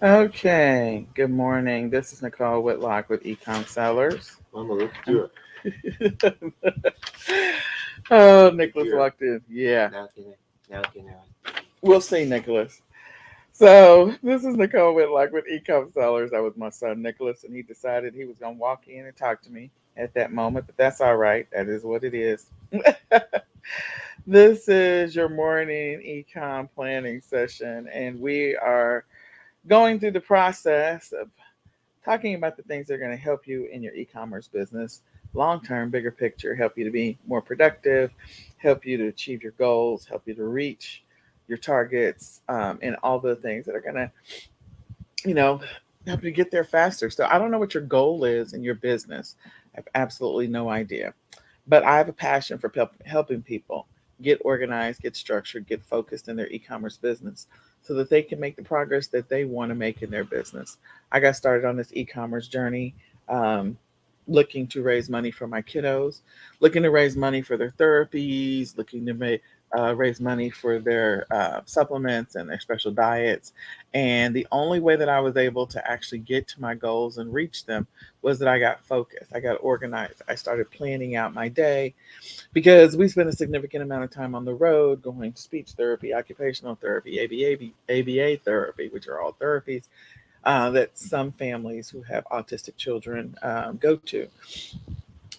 Okay, good morning. This is Nicole Whitlock with eCom Sellers. Mama, look at And you. oh, Look at Nicholas you. walked in. Yeah, Now can I? Now can I? we'll see, Nicholas. So, this is Nicole Whitlock with eCom Sellers. That was my son, Nicholas, and he decided he was going to walk in and talk to me at that moment, but that's all right. That is what it is. This is your morning ecom planning session, and we are going through the process of talking about the things that are going to help you in your e-commerce business long term, bigger picture, help you to be more productive, help you to achieve your goals, help you to reach your targets, and all the things that are going to, you know, help you get there faster. So I don't know what your goal is in your business. I have absolutely no idea. But I have a passion for helping people get organized, get structured, get focused in their e commerce business so that they can make the progress that they want to make in their business. I got started on this e commerce journey um, looking to raise money for my kiddos, looking to raise money for their therapies, looking to raise money for their supplements and their special diets. And the only way that I was able to actually get to my goals and reach them was that I got focused. I got organized. I started planning out my day because we spend a significant amount of time on the road going to speech therapy, occupational therapy, ABA therapy, which are all therapies that some families who have autistic children go to.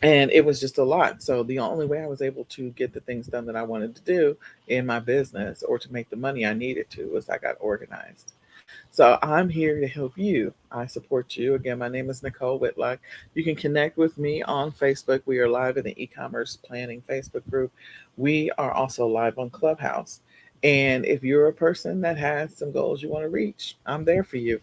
And it was just a lot. So the only way I was able to get the things done that I wanted to do in my business or to make the money I needed to was I got organized. So I'm here to help you. I support you. Again, my name is Nicole Whitlock. You can connect with me on Facebook. We are live in the e-commerce planning Facebook group. We are also live on Clubhouse. And if you're a person that has some goals you want to reach, I'm there for you.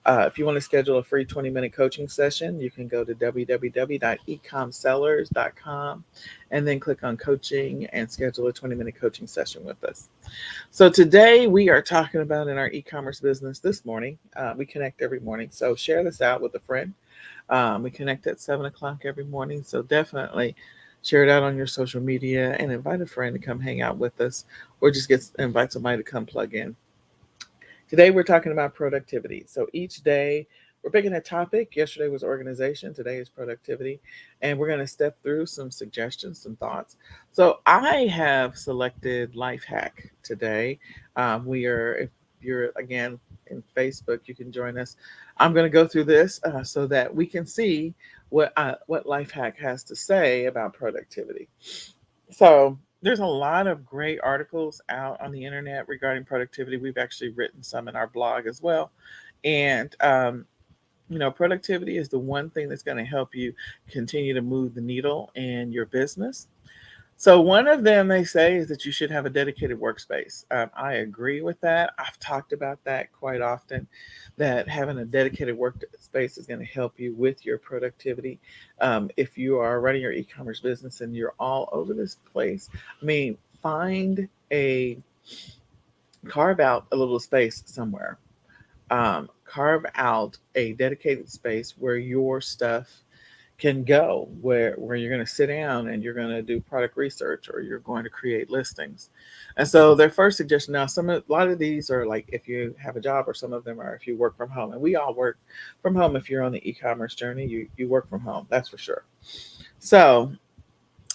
If you want to schedule a free 20-minute coaching session, you can go to www.ecomsellers.com and then click on coaching and schedule a 20-minute coaching session with us. So today we are talking about in our e-commerce business this morning. We connect every morning, so share this out with a friend. We connect at 7 o'clock every morning, so definitely share it out on your social media and invite a friend to come hang out with us, or just invite somebody to come plug in. Today we're talking about productivity. So each day we're picking a topic. Yesterday was organization. Today is productivity. And we're going to step through some suggestions, some thoughts. So I have selected life hack today. If you're again in Facebook, you can join us. I'm going to go through this so that we can see what life hack has to say about productivity. So there's a lot of great articles out on the internet regarding productivity. We've actually written some in our blog as well. And, productivity is the one thing that's going to help you continue to move the needle in your business. So one of them they say is that you should have a dedicated workspace. I agree with that. I've talked about that quite often. That having a dedicated workspace is going to help you with your productivity. If you are running your e-commerce business and you're all over this place, I mean, find a carve out a little space somewhere. Carve out a dedicated space where your stuff can go where you're going to sit down and you're going to do product research or you're going to create listings. And so their first suggestion now, a lot of these are like if you have a job, or some of them are if you work from home. And we all work from home. If you're on the e-commerce journey, you work from home, that's for sure. So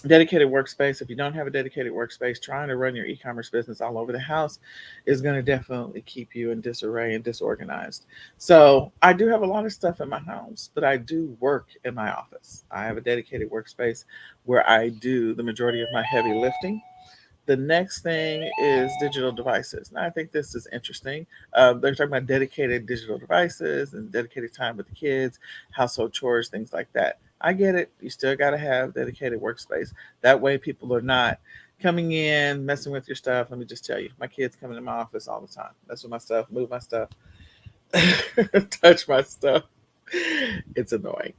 dedicated workspace. If you don't have a dedicated workspace, trying to run your e-commerce business all over the house is going to definitely keep you in disarray and disorganized. So I do have a lot of stuff in my house, but I do work in my office. I have a dedicated workspace where I do the majority of my heavy lifting. The next thing is digital devices. Now, I think this is interesting. They're talking about dedicated digital devices and dedicated time with the kids, household chores, things like that. I get it. You still got to have dedicated workspace. That way, people are not coming in, messing with your stuff. Let me just tell you, my kids come into my office all the time. Mess with my stuff, move my stuff, touch my stuff. It's annoying.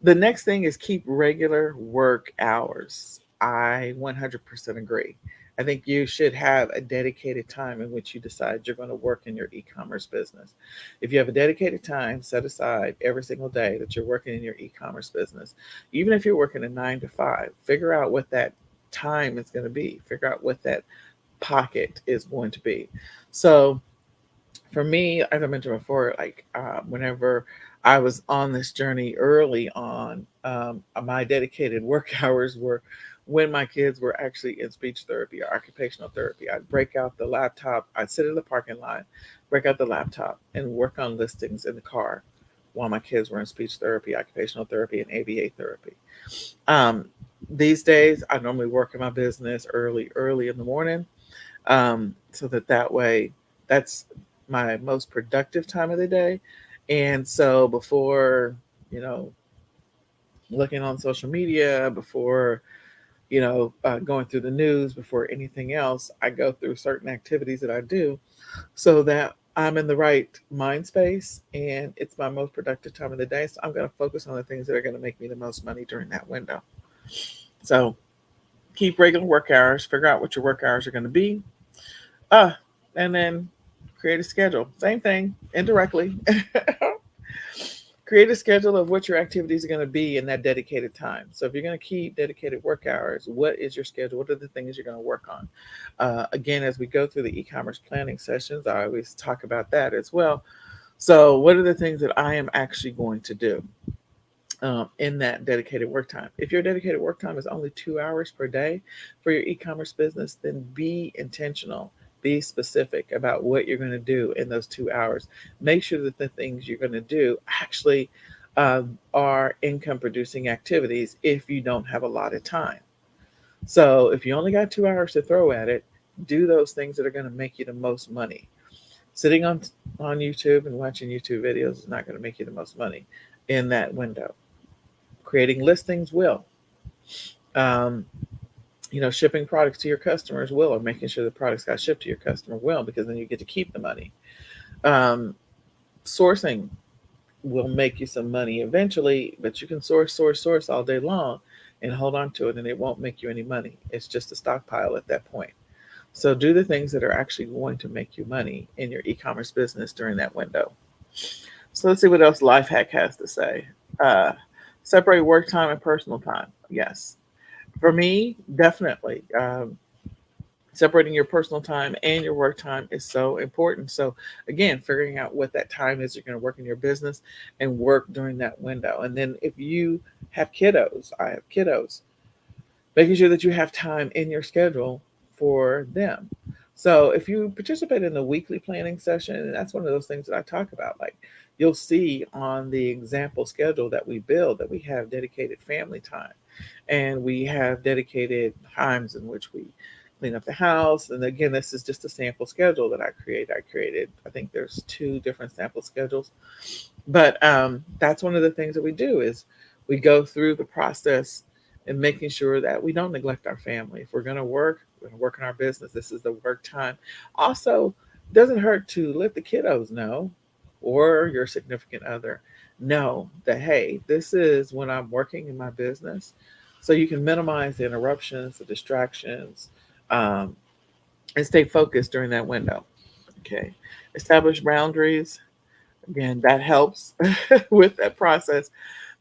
The next thing is keep regular work hours. I 100% agree. I think you should have a dedicated time in which you decide you're going to work in your e commerce business. If you have a dedicated time set aside every single day that you're working in your e commerce business, even if you're working a 9 to 5, figure out what that time is going to be, figure out what that pocket is going to be. So, For me, as I mentioned before, like whenever I was on this journey early on, my dedicated work hours were when my kids were actually in speech therapy or occupational therapy. I'd break out the laptop, I'd sit in the parking lot, break out the laptop, and work on listings in the car while my kids were in speech therapy, occupational therapy, and ABA therapy. Um, these days, I normally work in my business early in the morning, so that way, that's my most productive time of the day. And so before, you know, looking on social media, before, going through the news, before anything else, I go through certain activities that I do so that I'm in the right mind space and it's my most productive time of the day. So I'm going to focus on the things that are going to make me the most money during that window. So keep regular work hours, figure out what your work hours are going to be. Uh, and then create a schedule. Same thing, indirectly. Create a schedule of what your activities are going to be in that dedicated time. So if you're going to keep dedicated work hours, what is your schedule? What are the things you're going to work on? Again, as we go through the e-commerce planning sessions, I always talk about that as well. So what are the things that I am actually going to do? In that dedicated work time. If your dedicated work time is only 2 hours per day for your e commerce business, then be intentional, be specific about what you're going to do in those 2 hours. Make sure that the things you're going to do actually are income producing activities if you don't have a lot of time. So if you only got 2 hours to throw at it, do those things that are going to make you the most money. Sitting on YouTube and watching YouTube videos is not going to make you the most money in that window. Creating listings will. Um, shipping products to your customers will, or making sure the products got shipped to your customer will, because then you get to keep the money. Um, Sourcing will make you some money eventually, but you can source all day long and hold on to it, and it won't make you any money. It's just a stockpile at that point. So do the things that are actually going to make you money in your e-commerce business during that window. So let's see what else Lifehack has to say. Uh, Separate work time and personal time. Yes, for me, definitely. Separating your personal time and your work time is so important. So, again, figuring out what that time is you're going to work in your business and work during that window. And then, if you have kiddos, I have kiddos, making sure that you have time in your schedule for them. So if you participate in the weekly planning session, and that's one of those things that I talk about, like you'll see on the example schedule that we build that we have dedicated family time and we have dedicated times in which we clean up the house. And again, this is just a sample schedule that I created. I think there's two different sample schedules, but that's one of the things that we do is we go through the process and making sure that we don't neglect our family. If we're going to work, we're going to work in our business. This is the work time. Also, doesn't hurt to let the kiddos know or your significant other know that, hey, this is when I'm working in my business. So you can minimize the interruptions, the distractions, um, and stay focused during that window. Okay. Establish boundaries. Again, that helps with that process,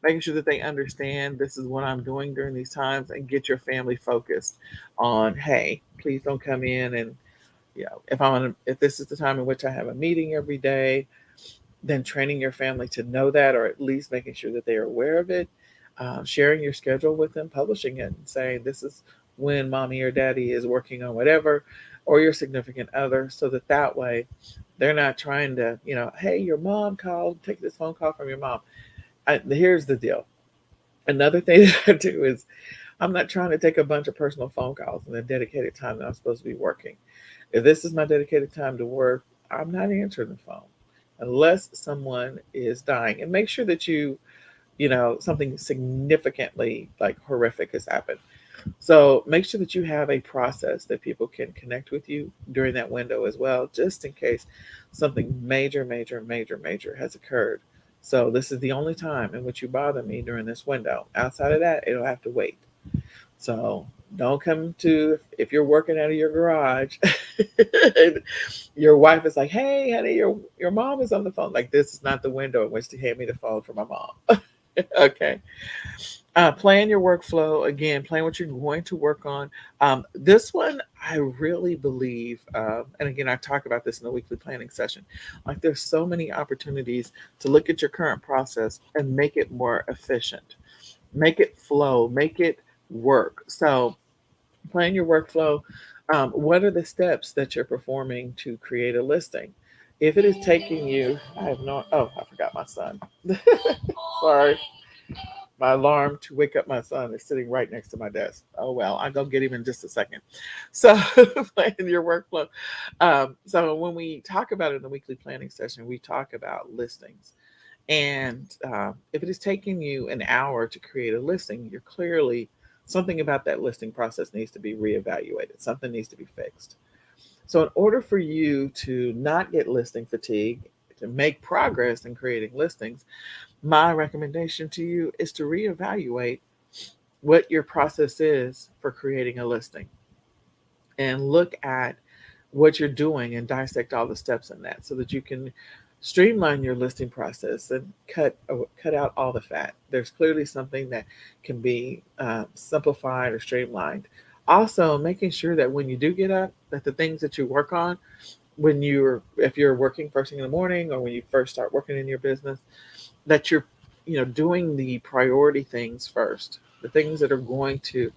making sure that they understand this is what I'm doing during these times and get your family focused on, hey, please don't come in and if this is the time in which I have a meeting every day, then training your family to know that, or at least making sure that they are aware of it, sharing your schedule with them, publishing it, and saying this is when mommy or daddy is working on whatever, or your significant other, so that way they're not trying to, hey, your mom called, take this phone call from your mom. Here's the deal. Another thing that I do is I'm not trying to take a bunch of personal phone calls in the dedicated time that I'm supposed to be working. If this is my dedicated time to work, I'm not answering the phone unless someone is dying. And make sure that something significantly like horrific has happened. So make sure that you have a process that people can connect with you during that window as well, just in case something major, major, major, major has occurred. So this is the only time in which you bother me during this window. Outside of that, it'll have to wait. So don't come to if you're working out of your garage and your wife is like, hey honey, your mom is on the phone. Like, this is not the window in which to hand me the phone for my mom. Okay. Plan your workflow again. Plan what you're going to work on. This one, I really believe, and again, I talk about this in the weekly planning session. Like, there's so many opportunities to look at your current process and make it more efficient, make it flow, make it work. So, plan your workflow. What are the steps that you're performing to create a listing? If it is taking you, I have no. Oh, I forgot my son. Sorry. My alarm to wake up my son is sitting right next to my desk. Oh well, I'll go get him in just a second. So, plan your workflow. So when we talk about it in the weekly planning session, we talk about listings. And if it is taking you an hour to create a listing, you're clearly something about that listing process needs to be reevaluated. Something needs to be fixed. So, in order for you to not get listing fatigue, to make progress in creating listings, my recommendation to you is to reevaluate what your process is for creating a listing and look at what you're doing and dissect all the steps in that so that you can streamline your listing process and cut out all the fat. There's clearly something that can be simplified or streamlined. Also, making sure that when you do get up, that the things that you work on when you're if you're working first thing in the morning or when you first start working in your business, that you're doing the priority things first, the things that are going to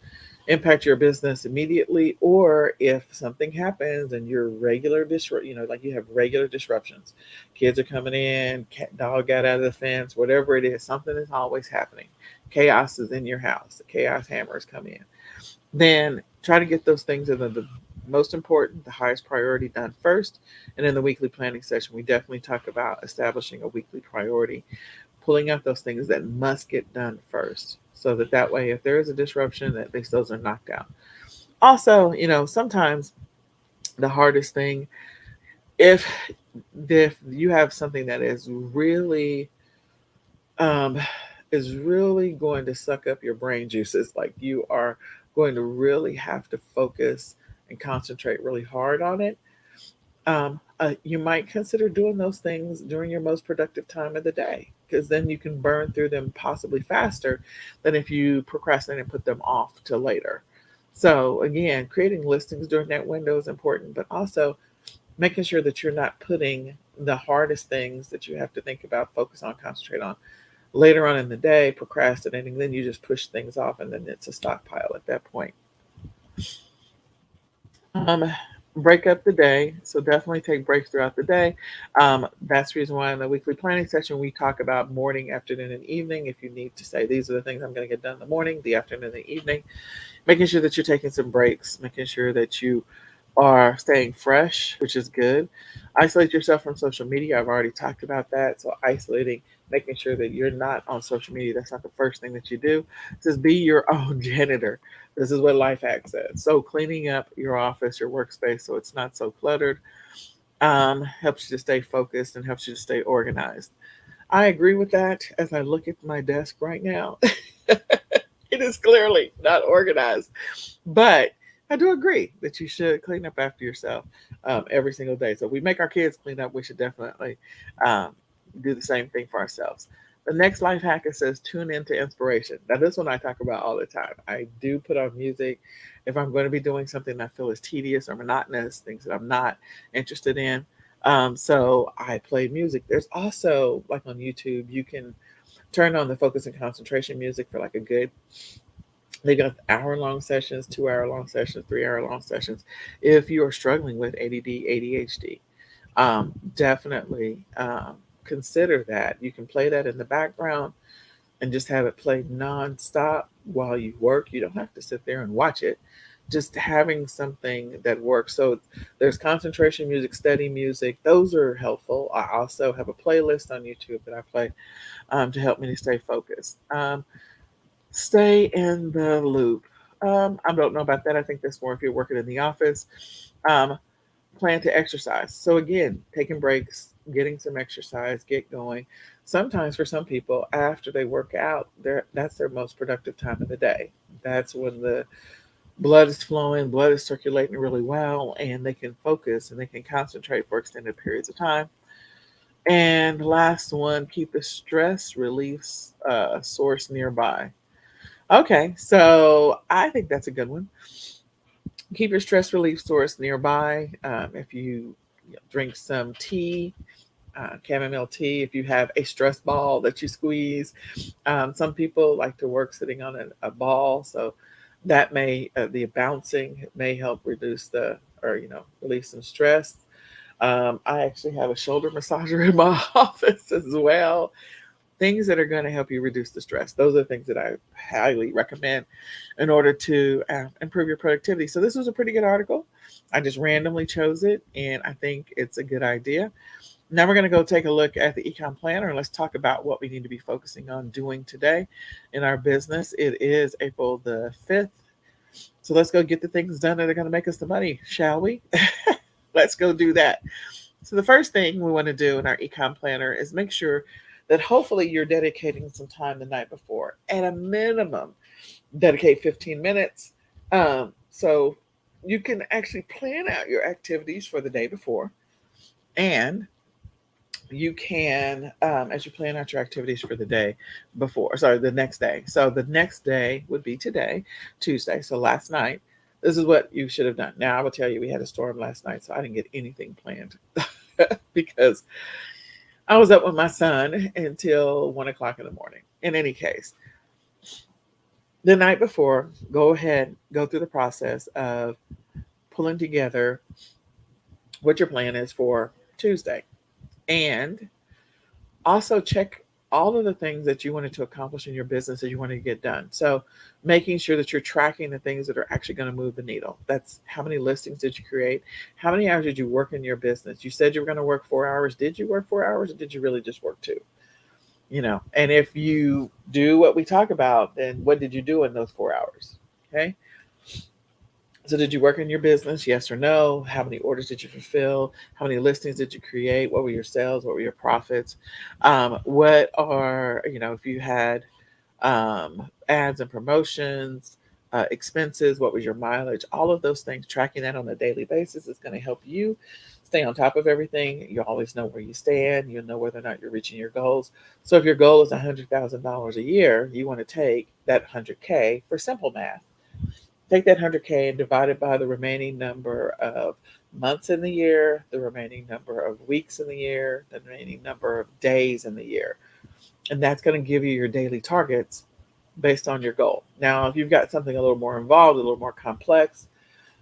impact your business immediately, or if something happens and you're like you have regular disruptions, kids are coming in, cat dog got out of the fence, whatever it is, something is always happening, chaos is in your house, the chaos hammers come in, then try to get those things that are the most important, the highest priority done first. And in the weekly planning session, we definitely talk about establishing a weekly priority, pulling out those things that must get done first, so that way, if there is a disruption, at least those are knocked out. Also, sometimes the hardest thing, if you have something that um, is really going to suck up your brain juices, like you are going to really have to focus and concentrate really hard on it. You might consider doing those things during your most productive time of the day, because then you can burn through them possibly faster than if you procrastinate and put them off till later. So, again, creating listings during that window is important, but also making sure that you're not putting the hardest things that you have to think about, focus on, concentrate on later on in the day, procrastinating, then you just push things off and then it's a stockpile at that point. Um, Break up the day. So definitely take breaks throughout the day. That's the reason why in the weekly planning session we talk about morning, afternoon, and evening. If you need to say these are the things I'm going to get done in the morning, the afternoon, and the evening, making sure that you're taking some breaks, making sure that you are staying fresh, which is good. Isolate yourself from social media. I've already talked about that. So isolating, making sure that you're not on social media. That's not the first thing that you do. Just be your own janitor. This is what Life Hack says. So cleaning up your office, your workspace, so it's not so cluttered, helps you to stay focused and helps you to stay organized. I agree with that as I look at my desk right now. It is clearly not organized. But I do agree that you should clean up after yourself every single day. So if we make our kids clean up, we should definitely um, do the same thing for ourselves. The next life hacker says tune into inspiration. Now, this one I talk about all the time. I do put on music if I'm going to be doing something I feel is tedious or monotonous, things that I'm not interested in. So I play music. There's also, like on YouTube, you can turn on the focus and concentration music for like a good, they got hour-long sessions, 2-hour-long sessions, 3-hour-long sessions. If you are struggling with ADD, ADHD, definitely consider that. You can play that in the background and just have it play nonstop while you work. You don't have to sit there and watch it. Just having something that works. So there's concentration music, study music. Those are helpful. I also have a playlist on YouTube that I play to help me to stay focused. Stay in the loop. I don't know about that. I think that's more if you're working in the office. Um, Plan to exercise. So again, taking breaks, getting some exercise, get going. Sometimes for some people, after they work out, that's their most productive time of the day. That's when the blood is flowing, blood is circulating really well, and they can focus and they can concentrate for extended periods of time. And last one, keep the stress release source nearby. Okay, so I think that's a good one. Keep your stress relief source nearby. If you drink some tea, chamomile tea, if you have a stress ball that you squeeze. Some people like to work sitting on a ball, so that may the bouncing may help reduce the or release some stress. I actually have a shoulder massager in my office as well. Things that are going to help you reduce the stress. Those are things that I highly recommend in order to improve your productivity. So this was a pretty good article. I just randomly chose it, and I think it's a good idea. Now we're going to go take a look at the ecom planner and let's talk about what we need to be focusing on doing today in our business. It is April the 5th. So let's go get the things done that are going to make us the money, shall we? Let's go do that. So the first thing we want to do in our ecom planner is make sure that hopefully you're dedicating some time the night before. At a minimum, dedicate 15 minutes. So you can actually plan out your activities for the day before, and you can as you plan out your activities for the day before, sorry, the next day. So the next day would be today, Tuesday. So last night, this is what you should have done. Now I will tell you, we had a storm last night, so I didn't get anything planned because I was up with my son until 1 o'clock in the morning. In any case, the night before, go ahead, go through the process of pulling together what your plan is for Tuesday, and also check all of the things that you wanted to accomplish in your business that you wanted to get done. So making sure that you're tracking the things that are actually going to move the needle. That's how many listings did you create? How many hours did you work in your business? You said you were going to work 4 hours. Did you work 4 hours, or did you really just work two? And if you do what we talk about, then what did you do in those 4 hours? Okay. So did you work in your business? Yes or no? How many orders did you fulfill? How many listings did you create? What were your sales? What were your profits? What are, if you had ads and promotions, expenses, what was your mileage? All of those things, tracking that on a daily basis is going to help you stay on top of everything. You always know where you stand. You'll know whether or not you're reaching your goals. So if your goal is $100,000 a year, you want to take that 100K for simple math. Take that 100K and divide it by the remaining number of months in the year, the remaining number of weeks in the year, the remaining number of days in the year. And that's going to give you your daily targets based on your goal. Now, if you've got something a little more involved, a little more complex,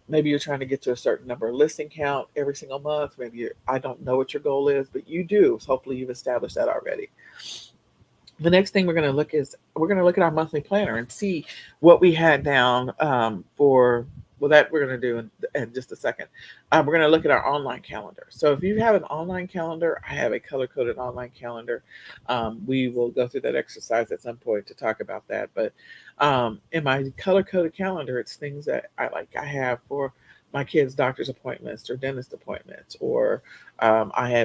maybe you're trying to get to a certain number of listing count every single month. Maybe I don't know what your goal is, but you do. So hopefully you've established that already. The next thing we're going to look at our monthly planner and see what we had down for, well, that we're going to do in just a second. We're going to look at our online calendar. So if you have an online calendar, I have a color coded online calendar. We will go through that exercise at some point to talk about that. But in my color coded calendar, it's things that I like. I have for my kids' doctor's appointments or dentist appointments, or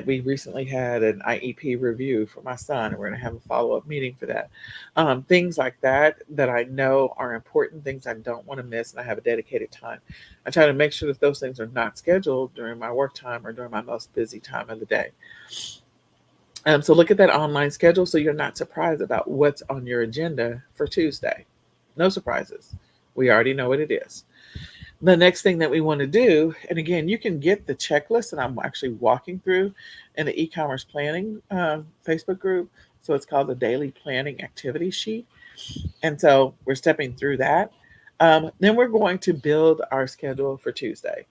we recently had an IEP review for my son, and we're going to have a follow up meeting for that. Things like that I know are important, things I don't want to miss, and I have a dedicated time. I try to make sure that those things are not scheduled during my work time or during my most busy time of the day. So look at that online schedule so you're not surprised about what's on your agenda for Tuesday. No surprises. We already know what it is. The next thing that we want to do, and again, you can get the checklist that I'm actually walking through in the e-commerce planning Facebook group. So it's called the daily planning activity sheet. And so we're stepping through that. Then we're going to build our schedule for Tuesday.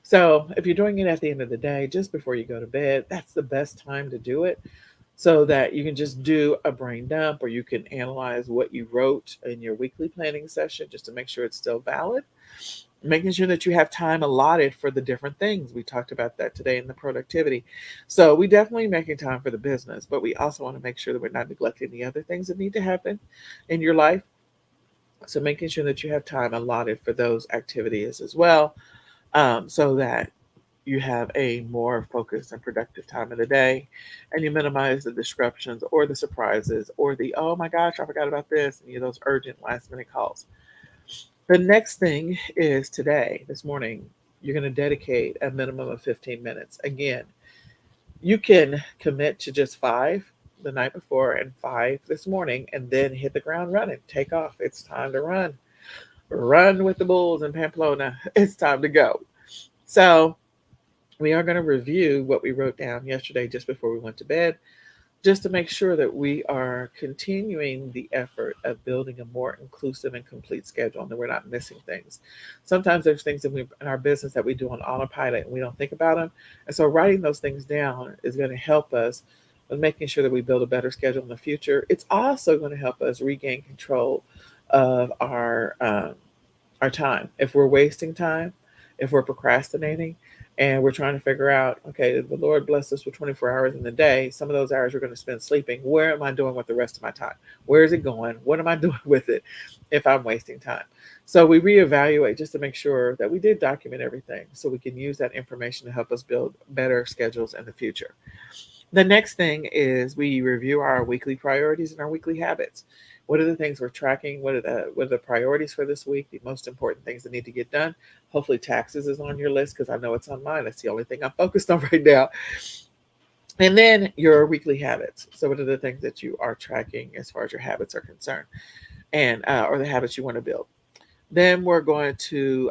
So if you're doing it at the end of the day, just before you go to bed, that's the best time to do it so that you can just do a brain dump, or you can analyze what you wrote in your weekly planning session just to make sure it's still valid. Making sure that you have time allotted for the different things. We talked about that today in the productivity. So we definitely making time for the business, but we also want to make sure that we're not neglecting the other things that need to happen in your life. So making sure that you have time allotted for those activities as well, so that you have a more focused and productive time of the day, and you minimize the disruptions or the surprises or the, oh my gosh, I forgot about this, and those urgent last minute calls. The next thing is today, this morning, you're going to dedicate a minimum of 15 minutes. Again, you can commit to just 5. the night before and 5 this morning, and then hit the ground running. Take off. It's time to run. Run with the bulls in Pamplona. It's time to go. So, we are going to review what we wrote down yesterday just before we went to bed, just to make sure that we are continuing the effort of building a more inclusive and complete schedule and that we're not missing things. Sometimes there's things in our business that we do on autopilot and we don't think about them. And so writing those things down is going to help us with making sure that we build a better schedule in the future. It's also going to help us regain control of our time. If we're wasting time, if we're procrastinating, and we're trying to figure out, okay, the Lord bless us with 24 hours in the day. Some of those hours we're going to spend sleeping. Where am I doing with the rest of my time? Where is it going? What am I doing with it if I'm wasting time? So we reevaluate just to make sure that we did document everything so we can use that information to help us build better schedules in the future. The next thing is we review our weekly priorities and our weekly habits. What are the things we're tracking? What are the priorities for this week? The most important things that need to get done. Hopefully, taxes is on your list because I know it's on mine. That's the only thing I'm focused on right now. And then your weekly habits. So, what are the things that you are tracking as far as your habits are concerned, and or the habits you want to build? Then we're going to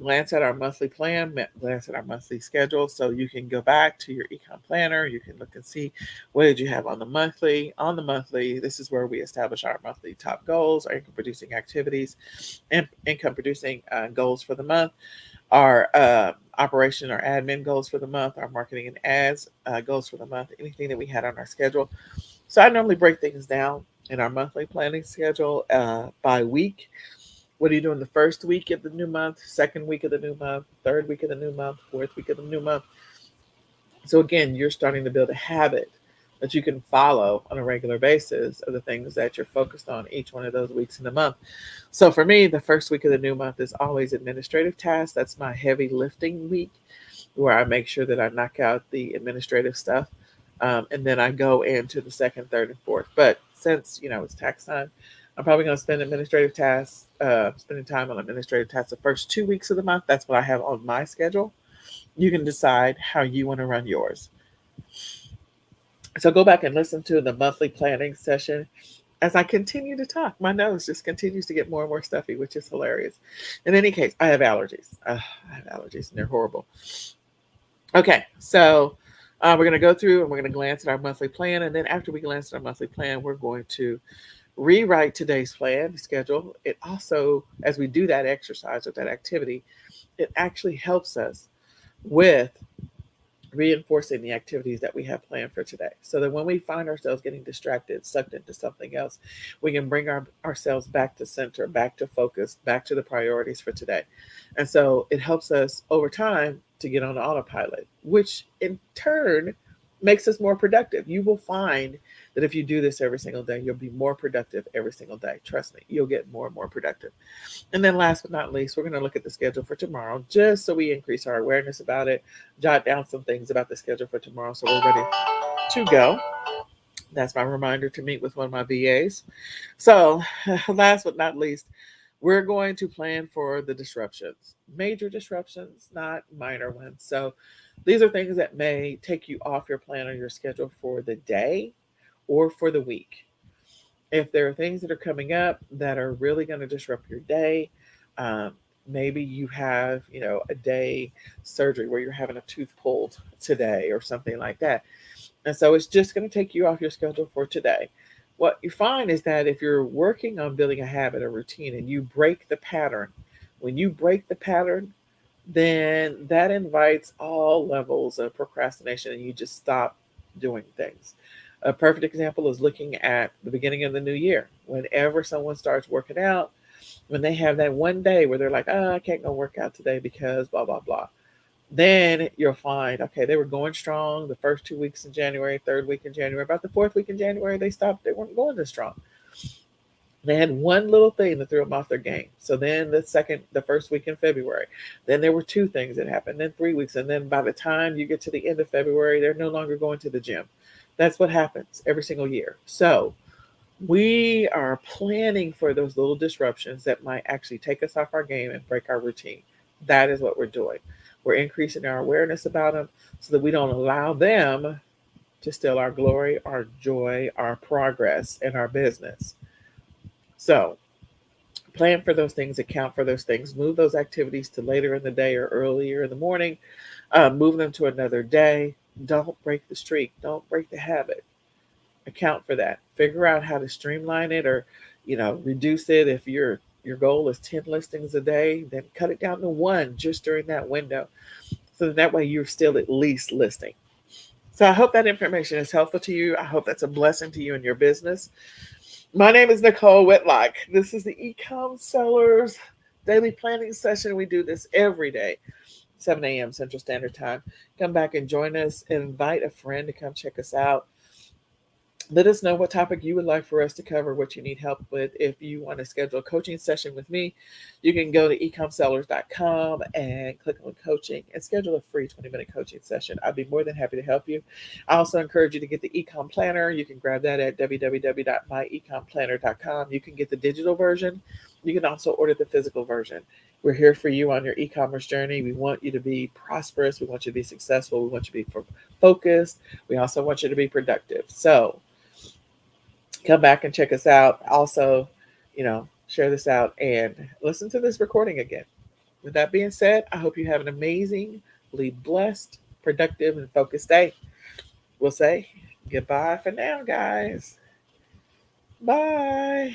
glance at our monthly plan, glance at our monthly schedule. So you can go back to your ecom planner. You can look and see what did you have on the monthly. On the monthly, this is where we establish our monthly top goals, our income producing activities, and income producing goals for the month, our operation or admin goals for the month, our marketing and ads goals for the month, anything that we had on our schedule. So I normally break things down in our monthly planning schedule by week. What are you doing the first week of the new month, second week of the new month, third week of the new month, fourth week of the new month? So again, you're starting to build a habit that you can follow on a regular basis of the things that you're focused on each one of those weeks in the month. So for me, the first week of the new month is always administrative tasks. That's my heavy lifting week where I make sure that I knock out the administrative stuff. And then I go into the second, third, and fourth. But since, it's tax time, I'm probably going to spend administrative tasks, spending time on administrative tasks the first 2 weeks of the month. That's what I have on my schedule. You can decide how you want to run yours. So go back and listen to the monthly planning session. As I continue to talk, my nose just continues to get more and more stuffy, which is hilarious. In any case, I have allergies. I have allergies, and they're horrible. Okay, so we're going to go through and we're going to glance at our monthly plan. And then after we glance at our monthly plan, we're going to rewrite today's plan schedule. It also, as we do that exercise or that activity, it actually helps us with reinforcing the activities that we have planned for today so that when we find ourselves getting distracted, sucked into something else, we can bring ourselves back to center, back to focus, back to the priorities for today. And so it helps us over time to get on autopilot, which in turn makes us more productive. You will find that if you do this every single day, you'll be more productive every single day. Trust me, you'll get more and more productive. And then last but not least, we're going to look at the schedule for tomorrow just so we increase our awareness about it, jot down some things about the schedule for tomorrow so we're ready to go. That's my reminder to meet with one of my VAs. So, last but not least, we're going to plan for the disruptions, major disruptions, not minor ones. So, these are things that may take you off your plan or your schedule for the day or for the week. If there are things that are coming up that are really going to disrupt your day, um, maybe you have, a day surgery where you're having a tooth pulled today or something like that. And so it's just going to take you off your schedule for today. What you find is that if you're working on building a habit or routine and you break the pattern, when you break the pattern, then that invites all levels of procrastination and you just stop doing things. A perfect example is looking at the beginning of the new year. Whenever someone starts working out, when they have that one day where they're like, I can't go work out today because blah, blah, blah. Then you'll find, okay, they were going strong the first 2 weeks in January, third week in January. About the fourth week in January, they stopped. They weren't going as strong. They had one little thing that threw them off their game. So then the first week in February, then there were two things that happened, then 3 weeks. And then by the time you get to the end of February, they're no longer going to the gym. That's what happens every single year. So we are planning for those little disruptions that might actually take us off our game and break our routine. That is what we're doing. We're increasing our awareness about them so that we don't allow them to steal our glory, our joy, our progress, and our business. So, plan for those things, account for those things, move those activities to later in the day or earlier in the morning, move them to another day. Don't break the streak, don't break the habit. Account for that. Figure out how to streamline it or, reduce it. If your goal is 10 listings a day, then cut it down to one just during that window. So that way you're still at least listing. So I hope that information is helpful to you. I hope that's a blessing to you and your business. My name is Nicole Whitlock. This is the eCom Sellers Daily Planning Session. We do this every day, 7 a.m. Central Standard Time. Come back and join us. Invite a friend to come check us out. Let us know what topic you would like for us to cover, what you need help with. If you want to schedule a coaching session with me, you can go to ecomsellers.com and click on coaching and schedule a free 20-minute coaching session. I'd be more than happy to help you. I also encourage you to get the eCom Planner. You can grab that at www.myecomplanner.com. You can get the digital version. You can also order the physical version. We're here for you on your e-commerce journey. We want you to be prosperous. We want you to be successful. We want you to be focused. We also want you to be productive. So, come back and check us out. Also, share this out and listen to this recording again. With that being said, I hope you have an amazingly blessed, productive, and focused day. We'll say goodbye for now, guys. Bye.